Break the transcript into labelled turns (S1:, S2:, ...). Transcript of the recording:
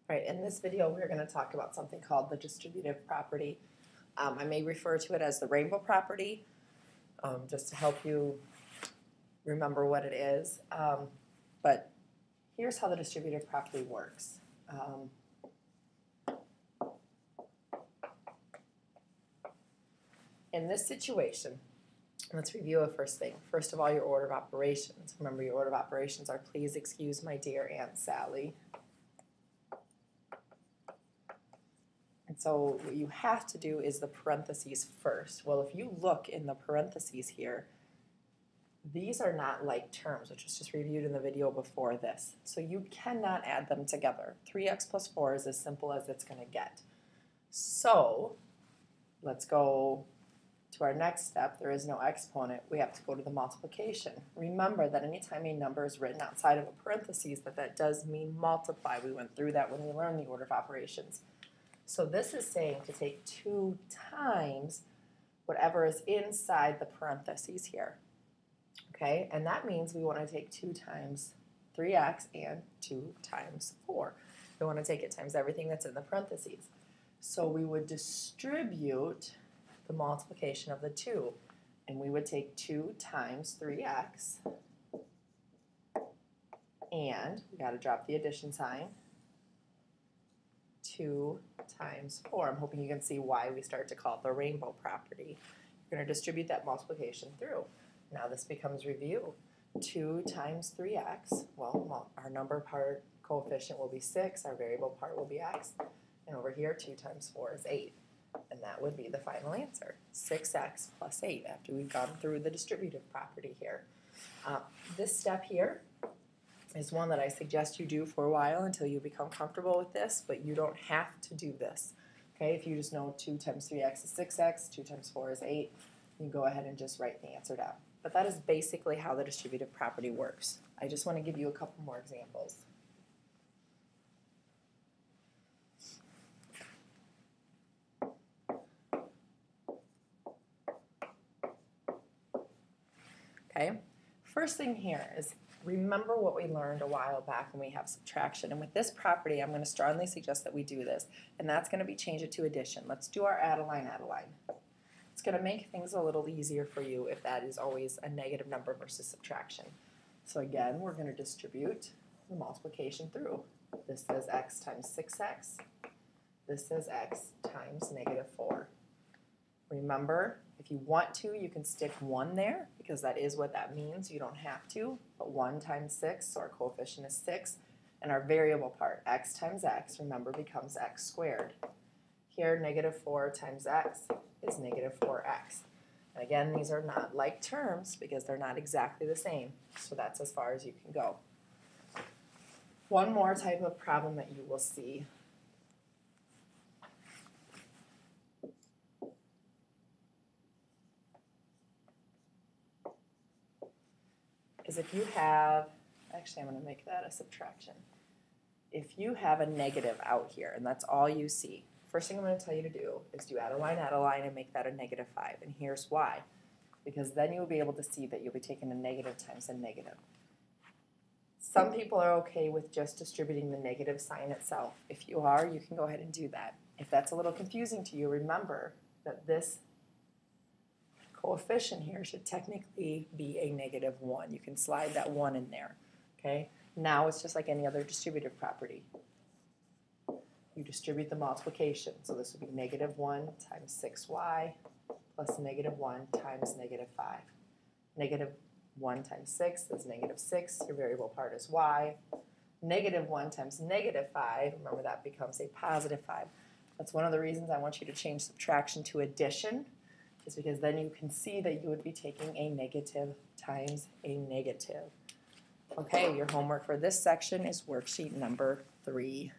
S1: All right, in this video we're going to talk about something called the distributive property. I may refer to it as the rainbow property, just to help you remember what it is. But here's how the distributive property works. In this situation, let's review a first thing. First of all, your order of operations. Remember, your order of operations are please excuse my dear Aunt Sally. And so what you have to do is the parentheses first. Well, if you look in the parentheses here, these are not like terms, which was just reviewed in the video before this. So you cannot add them together. 3x plus 4 is as simple as it's going to get. So let's go to our next step. There is no exponent. We have to go to the multiplication. Remember that anytime a number is written outside of a parentheses, that does mean multiply. We went through that when we learned the order of operations. So this is saying to take 2 times whatever is inside the parentheses here. Okay, and that means we want to take 2 times 3x and 2 times 4. We want to take it times everything that's in the parentheses. So we would distribute the multiplication of the 2, and we would take 2 times 3x, and we got to drop the addition sign, 2 times 4. I'm hoping you can see why we start to call it the rainbow property. You're going to distribute that multiplication through. Now this becomes review. 2 times 3x, well, our number part coefficient will be 6, our variable part will be x, and over here 2 times 4 is 8. And that would be the final answer, 6x plus 8, after we've gone through the distributive property here. This step here is one that I suggest you do for a while until you become comfortable with this, but you don't have to do this. Okay, if you just know 2 times 3x is 6x, 2 times 4 is 8, you go ahead and just write the answer down. But that is basically how the distributive property works. I just want to give you a couple more examples. Okay, first thing here is remember what we learned a while back when we have subtraction. And with this property, I'm going to strongly suggest that we do this. And that's going to be change it to addition. Let's do our add a line, add a line. It's going to make things a little easier for you if that is always a negative number versus subtraction. So again, we're going to distribute the multiplication through. This says x times 6x. This says x times negative 4. Remember, if you want to, you can stick 1 there because that is what that means. You don't have to, but 1 times 6, so our coefficient is 6, and our variable part, x times x, remember, becomes x squared. Here, negative 4 times x is negative 4x. And again, these are not like terms because they're not exactly the same, so that's as far as you can go. One more type of problem that you will see is if you have, actually I'm going to make that a subtraction. If you have a negative out here and that's all you see, first thing I'm going to tell you to do is do add a line, and make that a negative 5. And here's why. Because then you'll be able to see that you'll be taking a negative times a negative. Some people are okay with just distributing the negative sign itself. If you are, you can go ahead and do that. If that's a little confusing to you, remember that this coefficient here should technically be a negative 1. You can slide that 1 in there. Okay? Now it's just like any other distributive property. You distribute the multiplication. So this would be negative 1 times 6y plus negative 1 times negative 5. Negative 1 times 6 is negative 6. Your variable part is y. Negative 1 times negative 5, remember that becomes a positive 5. That's one of the reasons I want you to change subtraction to addition, is because then you can see that you would be taking a negative times a negative. Okay, your homework for this section is worksheet number 3.